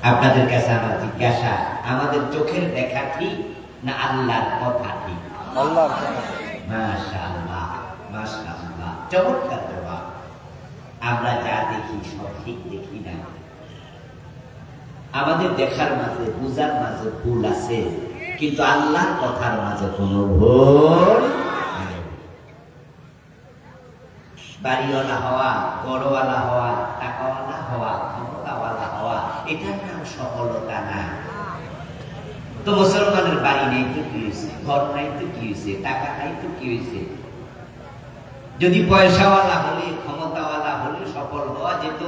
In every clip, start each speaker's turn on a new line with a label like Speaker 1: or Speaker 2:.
Speaker 1: আপনাদের কাছে আমার জিজ্ঞাসা, আমাদের চোখের দেখা ঠিক না আল্লাহর কথা ঠিক?
Speaker 2: আল্লাহর কথা।
Speaker 1: মাশাআল্লাহ, মাশাআল্লাহ, চমৎকার জবাব। আমরা যা দেখি সব ঠিক দেখি না। আমাদের দেখার মাঝে, বুঝার মাঝে ভুল আছে, কিন্তু আল্লাহর কথার মাঝে কোনো ভুল নেই। বাড়িওয়ালা হওয়া, বড়ওয়ালা হওয়া, টাকাওয়ালা হওয়া, ক্ষমতাওয়ালা হওয়া, এটার নাম সফলতা না। তো মুসলমানের বাড়ি নেই তো কি হয়েছে, ঘর নাই তো কি হয়েছে, টাকা নাই তো কি হয়েছে? যদি পয়সাওয়ালা হলে, ক্ষমতাওয়ালা হলে সফল হওয়া যেত,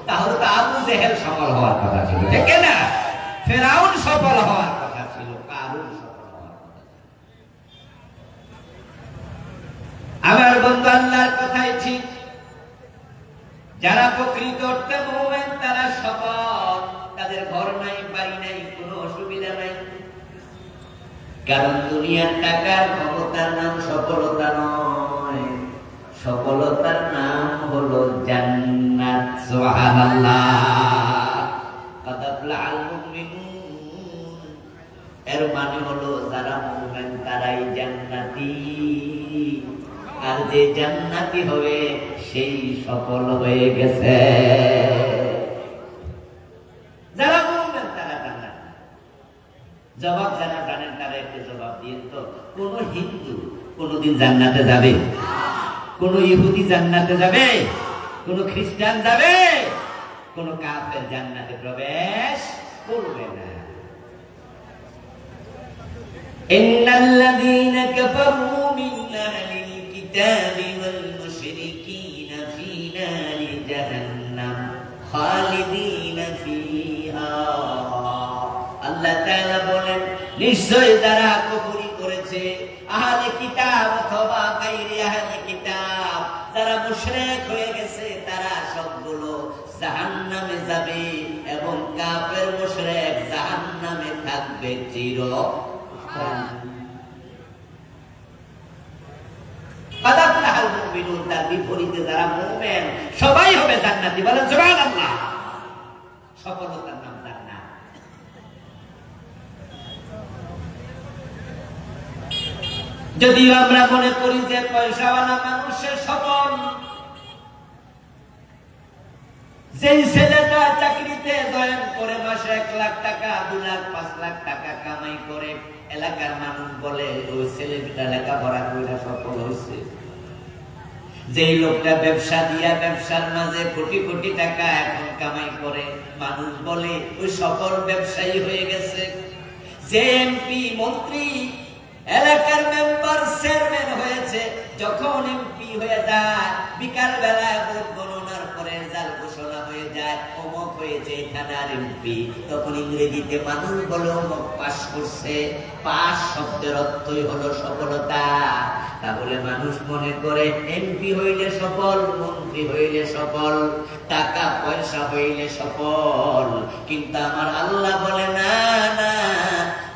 Speaker 1: তাহলে তো আবু জেহেল সফল হওয়ার কথা ছিল, ঠিক না? ফেরাউন সফল হওয়ার কথা ছিল, কারুন সফল হওয়ার কথা ছিল। আমার বন্ধু, আল্লাহর কথাই ঠিক। যারা প্রকৃত অর্থে মুমিন তারা সফল। তাদের ঘর নাই, বাড়ি নাই, কোনো অসুবিধা নাই। কারণ দুনিয়ার টাকার, ক্ষমতার নাম সফলতা নয়। সফলতার নাম হলো জান্নাত। সুবহানাল্লাহ। কাদ আফলাহাল মুমিনুন, এর মানে হলো যারা মুমিন তারাই জান্নাতি। আর যে জান্নাতি হবে সেই সফল হয়ে গেছে। যারা মুমিন তারা জান্নাতি। জবাব যারা জানেন তারা একটু জবাব দিয়ে তো। কোন হিন্দু কোনদিন জান্নাতে যাবে? কোন ইহুদি জান্নাতে যাবে? কোন খ্রিস্টান যাবে? কোন কাফের জান্নাতে প্রবেশ করবে না। ইন্নাল্লাযীনা কাফারু মিন আহলিল কিতাবি ওয়াল মুশরিকিনা ফী নারি জাহান্নাম খালিদিনা ফীহা। আল্লাহ তাআলা বলেন, নিশ্চয় যারা কুফরি করেছে, আহলে কিতাব অথবা গায়রে আহলে কিতাব, যারা মুশরিক হয়ে গেছে, তারা সবগুলো জাহান্নামে যাবে এবং কাফের মুশরিক জাহান্নামে থাকবে চিরকাল। কাদ আফলাহাল মুমিনুন, তার বিপরীতে যারা মুমিন সবাই হবে জান্নাতি। বলেন সুবহানাল্লাহ। সফলতার নাম জান্নাত। যদিও আমরা মনে করি যে পয়সাওয়ালা মানুষের সফল, যেই ছেলেটা চাকরিতে জয়েন করে মাসে 1 লাখ টাকা, 2 লাখ, 5 লাখ টাকা কামাই করে, এলাকার মানুষ বলে ওই ছেলেটা লেখাপড়া করে সফল হয়েছে। যেই লোকটা ব্যবসা দিয়া ব্যবসার মাঝে কোটি কোটি টাকা এখন কামাই করে, মানুষ বলে ওই সফল ব্যবসায়ী হয়ে গেছে। যে এমপি, মন্ত্রী, এলাকার মেম্বার, চেয়ারম্যান হয়েছে, যখন এমপি হয়ে যায়, বিকাল বেলায় ভোট গণনার পরে রেজাল্ট ঘোষণা হয়ে যায়, অমুক হয়েছে থানার এমপি, তখন ইংরেজিতে মানুষ বলে অমুক পাস করছে। পাস শব্দের অর্থই হলো সফলতা। তাহলে মানুষ মনে করে এমপি হইলে সফল, মন্ত্রী হইলে সফল, টাকা পয়সা হইলে সফল। কিন্তু আমার আল্লাহ বলে না, না,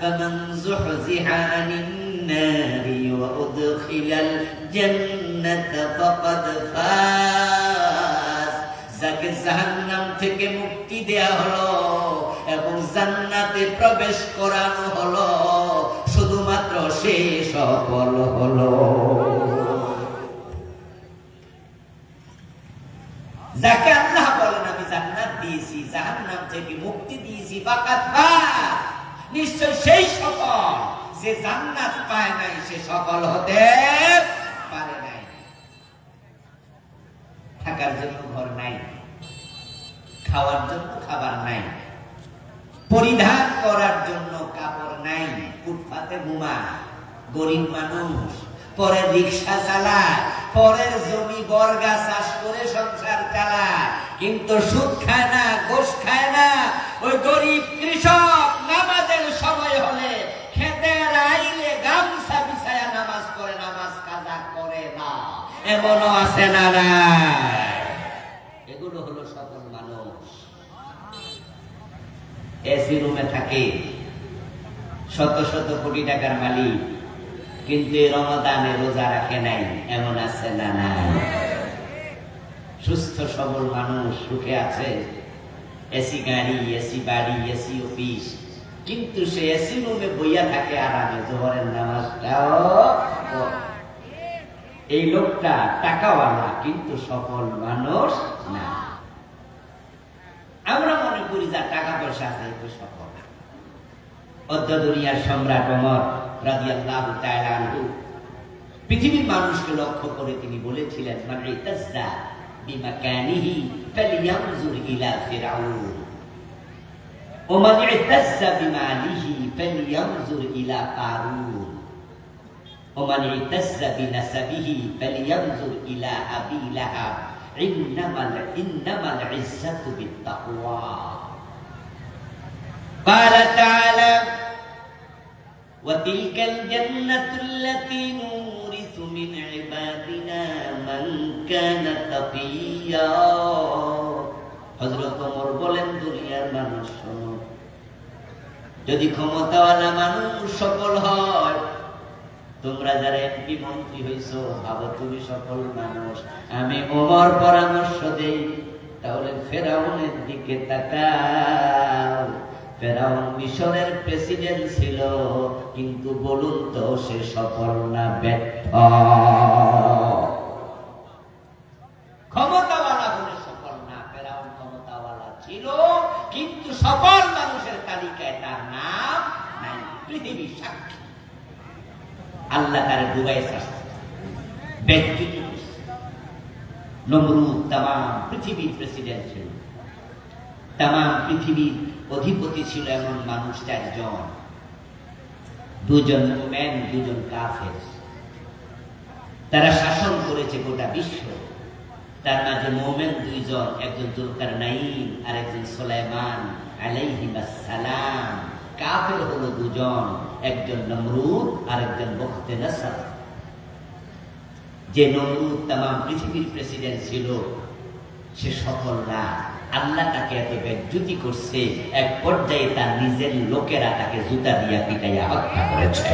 Speaker 1: ফামান যুহজিহা আনিন নারি ওয়া উদখিলাল জান্নাতা ফাকাদ ফাজ। যাকে জাহান্নাম থেকে মুক্তি দেয়া হলো এবং জান্নাতে প্রবেশ করানো হলো, শুধুমাত্র সে সফল হলো। যাকে আল্লাহ বলেন আমি জান্নাত দিয়েছি, জাহান্নাম থেকে মুক্তি দিয়েছি, ফাকাদ ফাজ, নিশ্চয় সেই সফল। যে জান্নাত পায় নাই সে সফল হতে পারে নাই। থাকার জন্য ঘর নাই, খাওয়ার জন্য খাবার নাই, পরিধান করার জন্য কাপড় নাই, ফুটপাতে ঘুমায়, গরিব মানুষ, পরে রিক্সা চালায়, পরের জমি বর্গা চাষ করে সংসার চালায়, কিন্তু সুদ খায় না, ঘুষ খায় না। ওই গরিব কৃষক নামাজের সময় হলে খেতের আইলে গামছা বিছায়া নামাজ পড়ে, নামাজ কাজা করে না। এমনও আছে না? না, এগুলো হলো সফল মানুষ। এসি রুমে থাকে, শত শত কোটি টাকার মালিক, কিন্তু রমাদানে রোজা রাখে নাই। এমন আছে না? না। সুস্থ সবল মানুষ সুখে আছে, এসি গাড়ি, এসি বাড়ি, এসি অফিস, কিন্তু সে এসি রুমে বইয়া থাকে আরামে, জোহরের নামাজটাও। এই লোকটা টাকাওয়ালা কিন্তু সফল মানুষ না। আমরা মনে করি যা টাকা পয়সা আছে একটু সফল। অদ্য দুনিয়ার সম্রাট ওমর রাদিয়াল্লাহু তাআলা আনহু পৃথিবীর মানুষকে লক্ষ্য করে তিনি বলেছিলেন, মান ইতাজ্জা বিমাকানিহি ফালিয়ানজুর ইলা ফিরআউন ওয়া মান ইতাজ্জা বিমালিহি ফালিয়ানজুর ইলা কারুন ওয়া মান ইতাজ্জা বিনাসাবিহি ফালিয়ানজুর ইলা আবি লাহাব ইন্নামাল ইজ্জাতু বিত্তাকওয়া। قال تعالى وتلك الجنة التي نورث من عبادنا من كان تقيا। হযরত ওমর বলেন, দুনিয়ার মানুষ শোনো, যদি ক্ষমতাওয়ালা মানুষ সফল হয়, তোমরা যারা এমপি মন্ত্রী হইছো ভাবো তুমি সফল মানুষ, আমি ওমর পরামর্শ দেই তাহলে ফেরাউনের দিকে তাকাও। ফেরাউন মিশরের প্রেসিডেন্ট ছিল, কিন্তু বলুন তো সে সফল না ব্যর্থ? ক্ষমতাওয়ালা হলে সফল না। ফেরাউন ক্ষমতাওয়ালা ছিল, কিন্তু সফল মানুষের তালিকায় তার নাম নাই। পৃথিবীর সাক্ষী, আল্লাহ তার ডুবাইছে, ব্যক্তিত্ব। নমরুদ তামাম পৃথিবীর প্রেসিডেন্ট ছিল, তামাম পৃথিবীর অধিপতি ছিল এমন মানুষ 4 জন, 2 জন মুমিন, 2 জন কাফের। তারা শাসন করেছে গোটা বিশ্ব। তার মাঝে মুমিন 2 জন, একজন যুলকারনাইন আর একজন সুলাইমান আলাইহিস সালাম। কাফের হলো 2 জন, একজন নমরুদ আর একজন বখতে-নসর। যে নমরুদ তামাম পৃথিবীর প্রেসিডেন্ট ছিল, সে সফল না। আল্লাহ তাকে এত বেজ্জতি করছে, এক পর্যায়ে তার নিজের লোকেরা তাকে জুতা দিয়া পিটাইয়া হত্যা করেছে।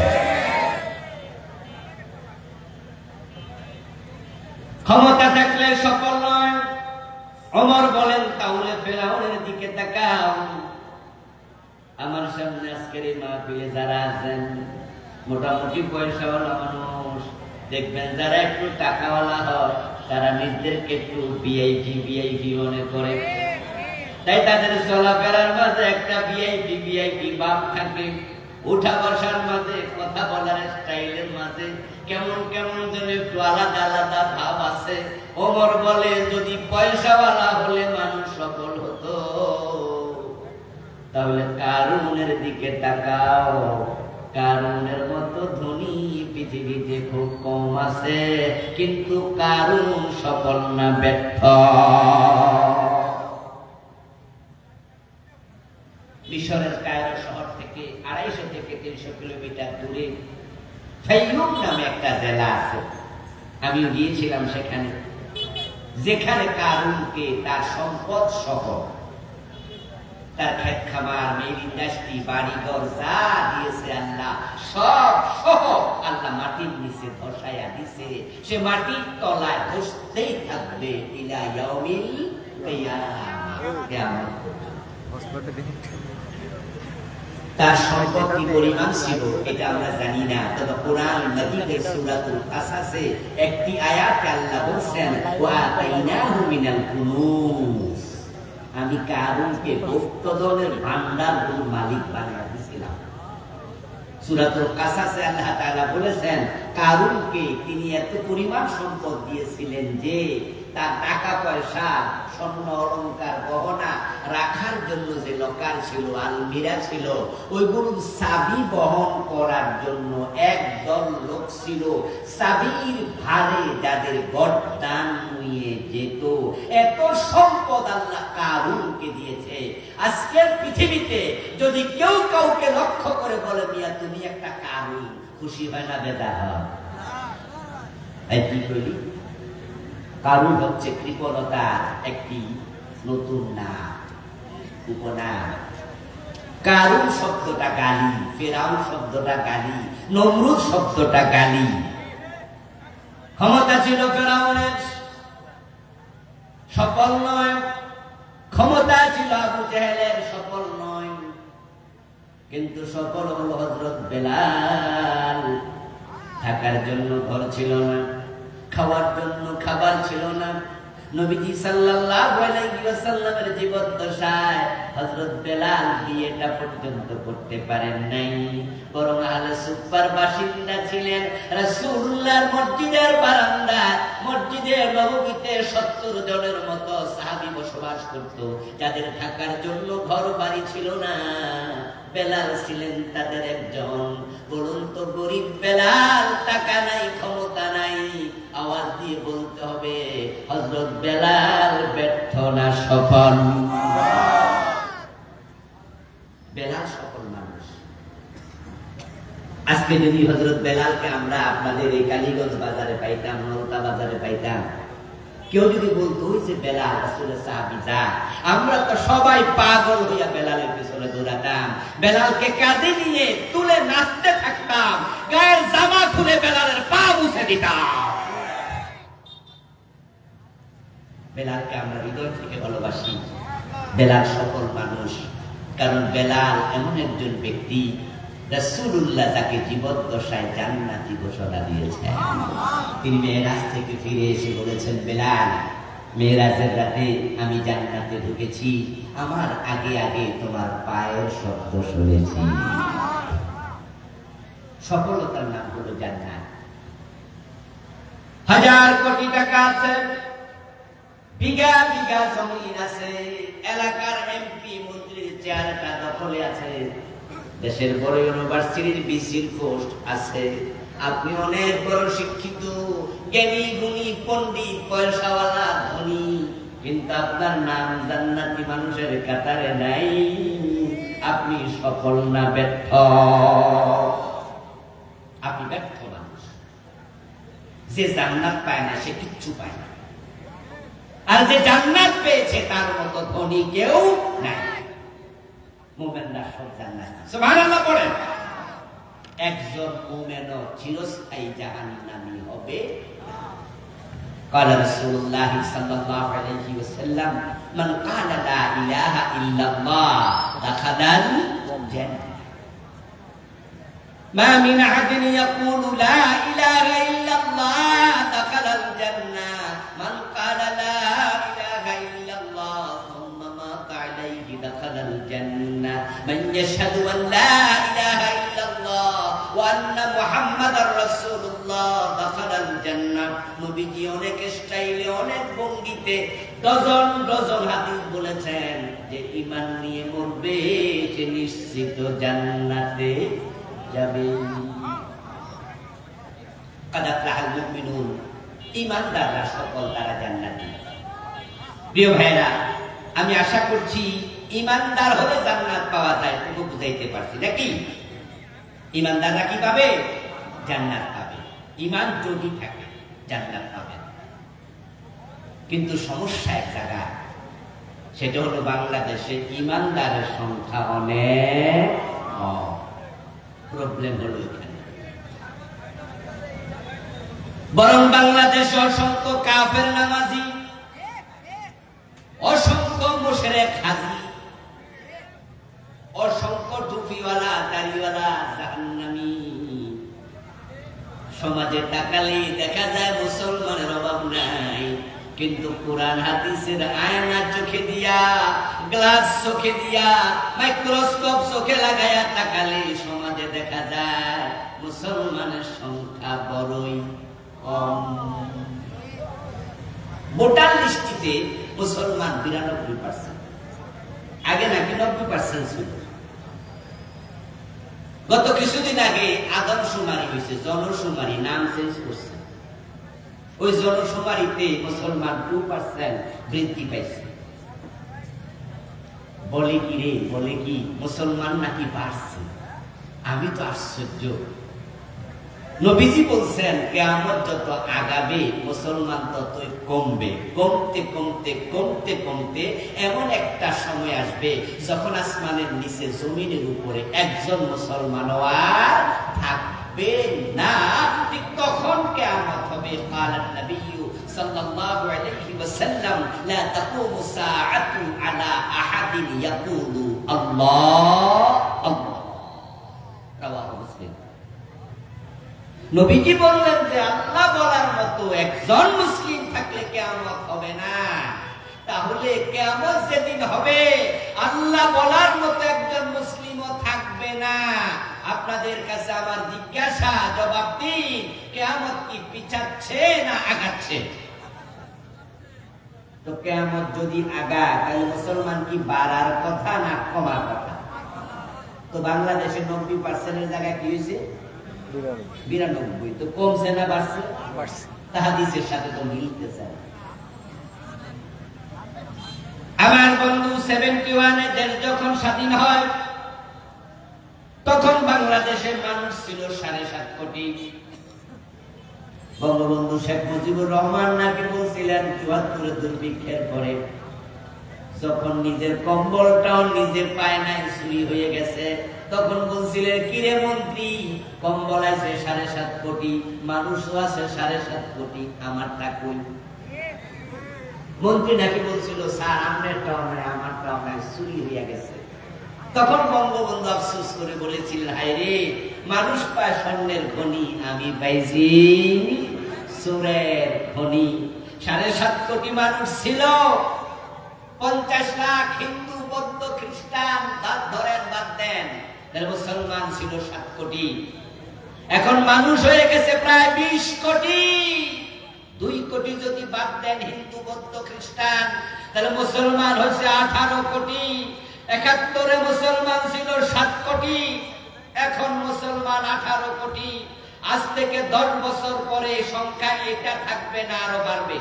Speaker 1: ক্ষমতা থাকলে সফল নয়। ওমর বলেন, তাহলে ফেরাউনের দিকে তাকাও। আমার সামনে আজকের এই মাহফিলে যারা আছেন মোটামুটি পয়সাওয়ালা মানুষ, দেখবেন যারা একটু টাকাওয়ালা হয় তারা নিজেদেরকে একটু ভিআইপি মনে করে। তাই তাদের চলাফেরার মাঝে একটা ভিআইপি ভাব থাকে, উঠা বসার মাঝে, কথা বলার স্টাইলের মাঝে কেমন কেমন যেন একটু আলাদা আলাদা ভাব আছে। ওমর বলে, যদি পয়সাওয়ালা হলে মানুষ সফল হতো, তাহলে কারুনের দিকে তাকাও। কারুনের মতো ধনী পৃথিবীতে খুব কম আছে, কিন্তু কারুন সফল না ব্যর্থ। মিশরের কায়রো শহর থেকে 250 থেকে 300 কিলোমিটার দূরে ফাইয়ুম নামে একটা জেলা আছে। আমিও গিয়েছিলাম সেখানে, যেখানে কারুনকে তার সম্পদ সহ, তার ক্ষেত খামার, মেইল ইন্ডাস্ট্রি, বাড়িঘর যা দিয়েছে আল্লাহ, সব সহ আল্লাহ মাটির নিচে ধসাইয়া দিছে। সে মাটির তলায় ধসতেই থাকবে ইলা ইয়াউমিল কিয়ামাহ। তার সম্পদ কি পরিমাণ ছিল এটা আমরা জানি না, তবে কোরআন মাজিদের সূরাতুল কাসাসে একটি আয়াতে আল্লাহ বলেন, ওয়া আতাইনাহু মিনাল কুনুজ, আমি কারুনকে গুপ্তধনের ভান্ডারের মালিক বানিয়ে দিয়েছিলাম। সূরাতুল কাসাসে আল্লাহ তাআলা বলেছেন, কারুনকে তিনি এত পরিমাণ সম্পদ দিয়েছিলেন যে তার টাকা পয়সা, স্বর্ণ অলংকার, গহনা রাখার জন্য যে লকার ছিল, আলমিরা ছিল, ওইগুলোর চাবি বহন করার জন্য একদল লোক ছিল। চাবির ভারে যাদের গর্দান নুয়ে যেত। এত সম্পদ আল্লাহ কারুনকে দিয়েছে। আজকের পৃথিবীতে যদি কেউ কাউকে লক্ষ্য করে বলে, মিয়া তুমি একটা কারুন, খুশি হয় না বেজার হয়? তাই কি করি? কারুন হচ্ছে কৃপণতার একটি নতুন নাম, উপনাম। কারুন শব্দটা গালি, ফেরাউন শব্দটা গালি, নমরুদ শব্দটা গালি। ক্ষমতা ছিল ফেরাউনের, সফল নয়। ক্ষমতা ছিল ছিল আবু জাহেলের, সফল নয়, কিন্তু সফল হলো হযরত বেলাল। থাকার জন্য ঘর ছিল না, খাওয়ার জন্য খাবার ছিল না। নবীজি সাল্লাল্লাহু আলাইহি ওয়াসাল্লামের জীবদ্দশায় হযরত বেলাল বিয়েটা পর্যন্ত করতে পারেন নাই, বরং আহলে সুফার বাসিন্দা ছিলেন। রাসূলুল্লাহর মসজিদের বারান্দায়, মসজিদে নববীতে 70 জনের মতো সাহাবী বসবাস করত, যাদের থাকার জন্য ঘর বাড়ি ছিল না। বেলাল ছিলেন তাদের একজন। বলুন তো, গরিব বেলাল, টাকা নাই, ক্ষমতা নাই, আওয়াজ দিয়ে বলতে হবে, হযরত বেলাল ব্যর্থ না সফল? বেলাল সফল মানুষ। আজকে যদি হযরত বেলালকে আমরা আপনাদের এই কালীগঞ্জ বাজারে পাইতাম, নলতা বাজারে পাইতাম, কেউ যদি বলতো ওই যে বেলাল রাসূলের সাহাবী, যা, আমরা তো সবাই পাগল হইয়া বেলালের পিছনে দৌড়াতাম, বেলালকে কাঁধে নিয়ে তুলে নাচতে থাকতাম, গায়ের জামা খুলে বেলালের পা মুছে দিতাম। বেলালকে আমরা হৃদয় থেকে ভালোবাসি। বেলাল সফল মানুষ, কারণ বেলাল এমন একজন ব্যক্তি রাসূলুল্লাহ যাকে জীবদ্দশায় জান্নাতি ঘোষণা দিয়েছেন। তিনি মেরাজ থেকে ফিরে এসে বলেছেন, বেলাল, মেরাজের রাতে আমি জান্নাতে ঢুকেছি, আমার আগে আগে তোমার পায়ের শব্দ শুনেছি। সফলতার নাম হলো জান্নাত। হাজার কোটি টাকা আছে, বিঘা বিঘা জমি আছে, এলাকার এমপি মন্ত্রীর চেয়ারটা দখলে আছে, দেশের বড় ইউনিভার্সিটির ভিসির পোস্ট আছে, আপনি অনেক বড় শিক্ষিত, জ্ঞানী গুণী পণ্ডিত, পয়সাওয়ালা, ধনী, কিন্তু আপনার নাম জান্নাতি মানুষের কাতারে নাই। আপনি সফল না ব্যর্থ? আপনি ব্যর্থ মানুষ। যে জান্নাত পায় না সে কিচ্ছু পায় না, আর যে জান্নাত পেয়েছে তার মতো ধনী কেউ নাই। মুমিনরা সব জান্নাত। সুবহানাল্লাহ পড়েন। একজন মুমিনও চিরস্থায়ী জাহান্নামী হবে না। قال رسول الله صلى الله عليه وسلم من قال لا اله الا الله دخل الجنه ما من احد يقول لا اله الا الله دخل الجنه من قال لا اله الا الله ثم مات عليه دخل الجنه من يشهد ان لا اله الا الله وان محمد رسول الله دخل الجنه। নবীজি অনেক স্টাইলে, অনেক ভঙ্গিতে ডজন ডজন হাদিস বলেছেন যে ঈমান নিয়ে মরবে সে নিশ্চিত জান্নাতে যাবে। কাদ আফলাহাল মুমিনুন, ঈমানদাররা সকল তারা জান্নাতি। প্রিয় ভাইরা, আমি আশা করছি ঈমানদার হলে জান্নাত পাওয়া যায়, পুরো বুঝাইতে পারছি নাকি? ঈমানদাররা কি পাবে? জান্নাত পাবে। ঈমান যদি থাকে জান্নাত পাবে। কিন্তু সমস্যা এক জায়গায়, সেটা হলো বাংলাদেশে ঈমানদারের সংখ্যা অনেক কম। প্রবলেম হলো এখানে। বরং বাংলাদেশে অসংখ্য কাফের নামাজি, অসংখ্য মুশরিক হাজি, অসংখ্য টুপিওয়ালা, দাড়িওয়ালা জাহান্নামী। সমাজে তাকালে দেখা যায় মুসলমানের অভাব নাই, কিন্তু কোরআন হাদিসের আয়না চোখে দিয়া, গ্লাস চোখে দিয়া, মাইক্রোস্কোপ চোখে লাগায়া তাকালে সমাজে দেখা যায় মুসলমানের সংখ্যা বড়ই কম। ভোটার লিস্টিতে মুসলমান 92%, আগে নাকি 90% ছিল। গত কিছুদিন আগে আদমশুমারি হয়েছে, জনশুমারি, নাম চেঞ্জ করছে। ওই জনশুমারিতে মুসলমান 2% বৃদ্ধি পাইছে। বলে কি রে, বলে কি মুসলমান নাকি বাড়ছে? আমি তো আশ্চর্য। নবীজি বলছেন কিয়ামত যত আগাবে মুসলমান ততই কমবে। কমতে কমতে কমতে কমতে এমন একটা সময় আসবে যখন আসমানের নিচে, জমিনের উপরে একজন মুসলমান আর থাকবে না। ঠিক তখন কিয়ামত হবে। কালান নবী সাল্লাল্লাহু আলাইহি ওয়াসাল্লাম লা তাকুমু সাআতু আলা আহাদিন আহাদিন ইয়াকুলু আল্লাহ আল্লাহ। রাওয়াহু মুসলিম। নবীজি বললেন যে আল্লাহ বলার মতো একজন মুসলিম থাকলে কিয়ামত হবে না। তাহলে কিয়ামত যেদিন হবে আল্লাহ বলার মতো একজন মুসলিমও থাকবে না। আপনাদের কাছে আমার জিজ্ঞাসা, জবাব দিন, কিয়ামত কি পিছাচ্ছে না আগাচ্ছে? তো কিয়ামত যদি আগায় তাহলে মুসলমান কি বাড়ার কথা না কমার কথা? তো বাংলাদেশে 90% এর জায়গায় কি হয়েছে? 92। তো কমছে না বাড়ছে? হাদিসের সাথে তো মিলতেছে। আমার বন্ধু 71 এ দেশ যখন স্বাধীন হয় তখন বাংলাদেশের মানুষ ছিল 7.5 কোটি। বঙ্গবন্ধু শেখ মুজিবুর রহমান নাকি বলছিলেন 74 দুর্ভিক্ষের পরে যখন নিজের কম্বলটাও নিজে পায় নাই, চুরি হয়ে গেছে, তখন বলছিলেন কিরে মন্ত্রী, কম্বল আছে 7.5 কোটি, মানুষও আছে 7.5 কোটি, আমারটা কই? মন্ত্রী নাকি বলছিল স্যার আপনারটাও নাই আমারটাও নাই, চুরি হয়ে গেছে। তখন বঙ্গবন্ধু আফসোস করে বলেছিলেন হায় রে, মানুষ পায় স্বর্ণের খনি, আমি পাইছি চোরের খনি। 7.5 কোটি মানুষ ছিল, 50 লাখ হিন্দু বৌদ্ধ খ্রিস্টান ধরেন বাদ দেন, তাহলে মুসলমান ছিল 7 কোটি। এখন মানুষ হয়ে গেছে প্রায় 20 কোটি। 2 কোটি যদি বাদ দেন হিন্দু বৌদ্ধ খ্রিস্টান, তাহলে মুসলমান হচ্ছে 18 কোটি। 71 এ মুসলমান ছিল 7 কোটি, এখন মুসলমান 18 কোটি। আজ থেকে 10 বছর পরে সংখ্যা এটা থাকবে না, আরো বাড়বে।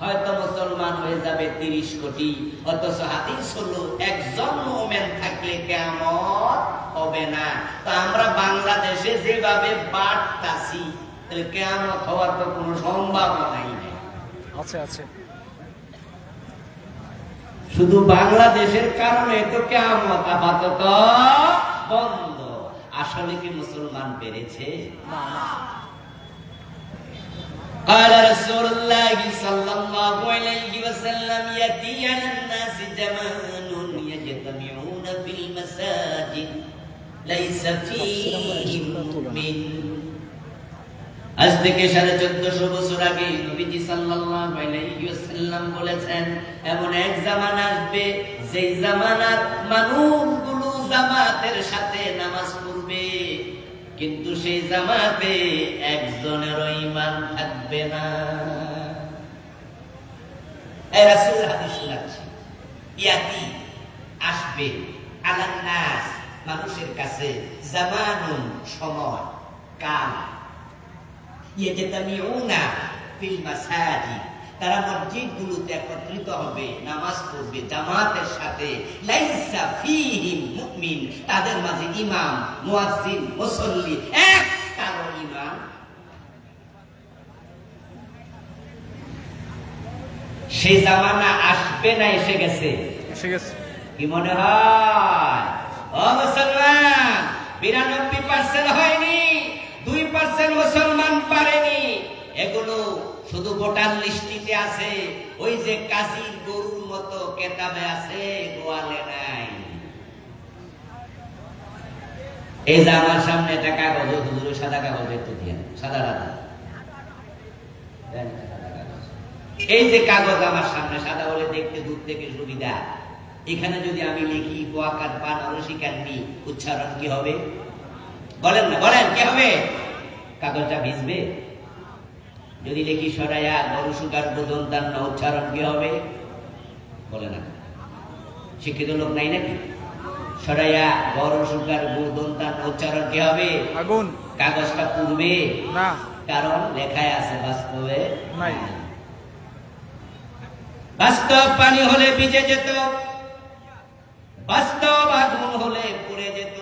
Speaker 1: হয়তো মুসলমান হয়ে যাবে 30 কোটি। অথচ হাদিস হলো একজন মুমিন থাকলে কিয়ামত হবে না। তো আমরা বাংলাদেশে যেভাবে বাড়তাছি, তাহলে কিয়ামত হওয়ার তো কোনো সম্ভাবনাই নেই। আছে শুধু বাংলাদেশের কারণে তো কিয়ামত আপাতত বন্ধ। আসলে কি মুসলমান বেড়েছে? قال رسول الله صلى الله عليه وسلم يأتي على الناس زمان يجتمعون في المساجد ليس فيهم مؤمن। আজ থেকে 1450 বছর আগে নবীজি সাল্লাল্লাহু আলাইহি ওয়াসাল্লাম বলেছেন, এমন এক জামানা আসবে যেই জামানার মানুষগুলো জামাতের সাথে নামাজ পড়বে, কিন্তু সেই জামাতে একজনেরও ঈমান থাকবে না। এই রাসূল হাদিস শোনাচ্ছে, ইয়াতি আসবে আলান নাস মানুষের কাছে জামানুন সময়, কাল, ইয়াজতামিউনা ফিল মাসাজিদ তারা মসজিদগুলোতে একত্রিত হবে, নামাজ পড়বে জামাতের সাথে। লাইসা ফীহিম মুমিন তাদের মাঝে ইমাম, মুয়াজ্জিন, মুসল্লি একটারও ঈমান। সেই জামানা আসবে না, এসে গেছে। কি মনে হয় ও মুসলমান? 92% হয়নি, 2% মুসলমান পারেনি। এগুলো শুধু ভোটার লিস্টিতে আছে, ওই যে কাজীর গরুর মতো কেতাবে আছে, গোয়ালে নাই। এই যে আমার সামনে একটা কাগজ, হুজুর সাদা কাগজ একটু দিয়ে, সাদা রাদা এই যে কাগজ আমার সামনে সাদা বলে দেখতে দূর থেকে সুবিধা, এখানে যদি আমি লিখি কোয়াকার পান অরসিকান্নি, উচ্চারণ কি হবে? বলেন না, বলেন কি হবে? কাগজটা ভিজবে। যদি লিখি সরাইয়া গরু সুগার বোধন তার না, উচ্চারণ কি হবে? বলে না, শিক্ষিত লোক নাই নাকি? সরাইয়া গরু সুগার বোধন তার না, উচ্চারণ কি হবে? আগুন। কাগজটা পুড়বে না, কারণ লেখায় আছে, বাস্তবে নাই। বাস্তব পানি হলে ভিজে যেত, বাস্তব আগুন হলে পুড়ে যেত।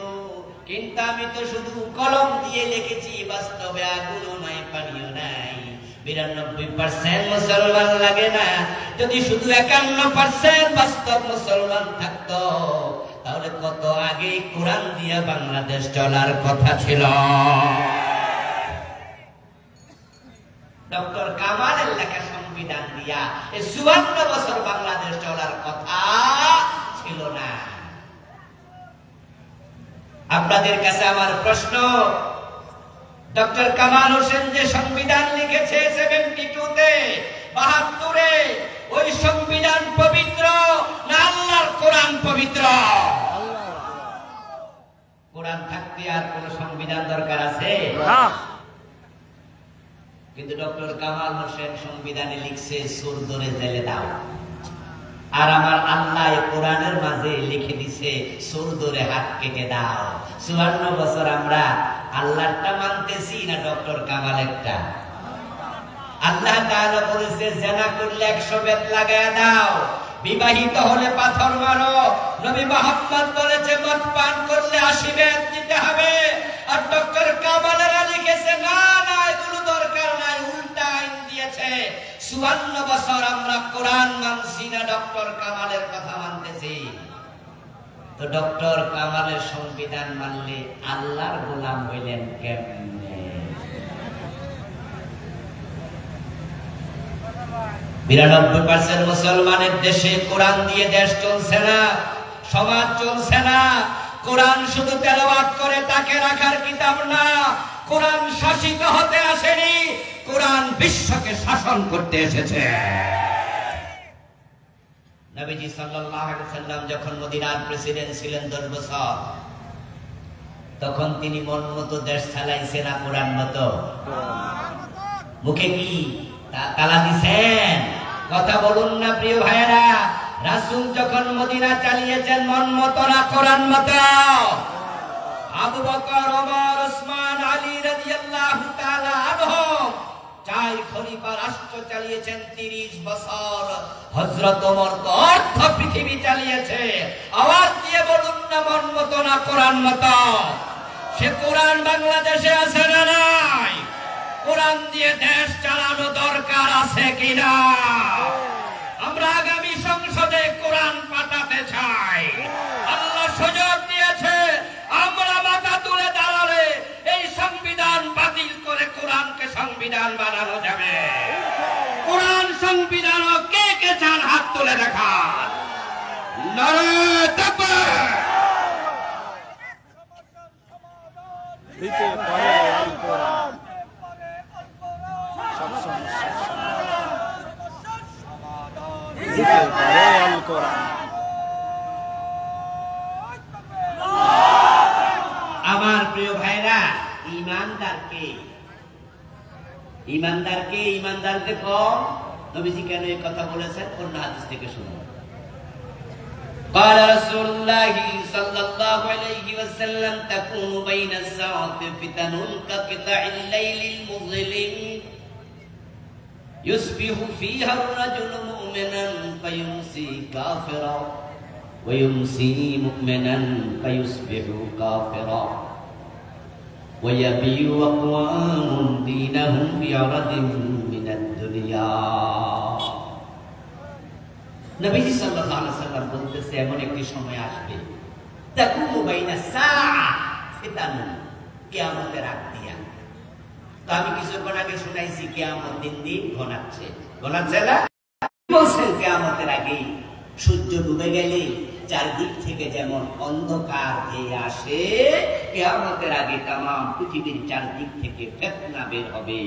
Speaker 1: কিন্তু আমি তো শুধু কলম দিয়ে লিখেছি, বাস্তবে আগুনও নাই, পানিও নাই। 92% মুসলমান লাগে না। যদি শুধু 51% বাস্তব মুসলমান থাকতো, তাহলে কত আগে কোরআন দিয়ে বাংলাদেশ চলার কথা ছিল। ডক্টর কামালের লেখা সংবিধান দিয়া 54 বছর বাংলাদেশ চলার কথা আপনাদের কাছে আমার প্রশ্ন, ডক্টর কামাল হোসেন যে সংবিধান লিখেছে 72-তে 72-এ, ওই সংবিধান পবিত্র না আল্লাহর কোরআন পবিত্র? কোরআন থাকতে আর কোন সংবিধান দরকার আছে? কিন্তু ডক্টর কামাল হোসেন সংবিধানে লিখছে সুর ধরে জেলে দাও, আর আমার আল্লাহ কোরআনের মাঝে লিখে দিছে সুর ধরে হাত কেটে দাও। 54 বছর আমরা আল্লাহটা মানতেছি না ডক্টর কামালেরটা? আল্লাহ তাআলা বলেছে জিনা করলে 100 বেত লাগায়া দাও, বিবাহিত হলে পাথর মারো। নবী মুহাম্মদ বলেছে মদ পান করলে 80 বেত দিতে হবে। আর ডক্টর কামালেরা লিখেছে না না, এগুলো দরকার নাই, উল্টা আইন দিয়েছে। 54 বছর আমরা কোরআন মানছি না, ডক্টর কামালের কথা মানতেছি। তো ডক্টর কামালের সংবিধান মানলে আল্লাহর গোলাম হইলেন কেমনে? 92% মুসলমানের দেশে কোরআন দিয়ে দেশ চলছে না, সমাজ চলছে না। কোরআন শুধু তেলাওয়াত করে তাকে রাখার কিতাব না। কোরআন শাসিত হতে আসেনি, কোরআন বিশ্বকে শাসন করতে এসেছে। নবীজি সাল্লাল্লাহু আলাইহি ওয়াসাল্লাম যখন মদিনার প্রেসিডেন্ট ছিলেন 10 বছর, তখন তিনি মন মতো দেশ চালাইছেন না কোরআন মতো? মুখে কি তালা দিছেন? কথা বলুন না প্রিয় ভাইয়েরা। রাসূল যখন মদিনা চালিয়েছেন মন মতো না কোরআন মতো? আবু বকর, ওমর, ওসমান, আলী রাদিয়াল্লাহু তাআলা আনহুম 4 খলিফা রাষ্ট্র চালিয়েছেন 30 বছর। হযরত ওমর তো অর্ধ পৃথিবী চালিয়েছে। আওয়াজ দিয়ে বলুন না মন মতো না কোরআন মতো? সে কোরআন বাংলাদেশে আছে না নাই? কোরআন দিয়ে দেশ চালানো দরকার আছে কিনা? আমরা আগামী সংসদে কোরআন পাঠাতে চাই। আল্লাহ সুযোগ দিয়েছে, আমরা মাথা তুলে দাঁড়ালে এই সংবিধান বাতিল করে কোরআনকে সংবিধান বানানো যাবে। কোরআন সংবিধান কে কে চান হাত তুলে দেখান। নারে তাকবীর। দিতে পারে আল কোরআন সব সমস্যা দিতে পারে আল কোরআন। আমার প্রিয় ভাইরা, ইমানদারকে কম। নবীজি কেন এই কথা বলেছেন? কোন হাদিস থেকে শুনুন। قال رسول الله صلى الله عليه وسلم تكون بين الساعة فتن كقطع الليل المظلم يصبح فيها الرجل مؤمنا فيمسي كافرا ويمسي مؤمنا فيصبح كافرا ويبيع أقوام دينهم بعرض من الدنيا। নবীজি সাল্লাল্লাহু আলাইহি ওয়াসাল্লাম বলতেছে এমন একটি সময় আসবে, তাকুনু বাইনা সাআ ফিতানুন, কিয়ামতের আগ দিয়া। তো আমি কিছুক্ষণ আগে শুনাইছি কিয়ামত দিন দিন ঘনাচ্ছে না? বলছেন কিয়ামতের আগে সূর্য ডুবে গেলে চারদিক থেকে যেমন অন্ধকার হয়ে আসে, কিয়ামতের আগে তামাম পৃথিবীর চারদিক থেকে ফিতনা বের হবে।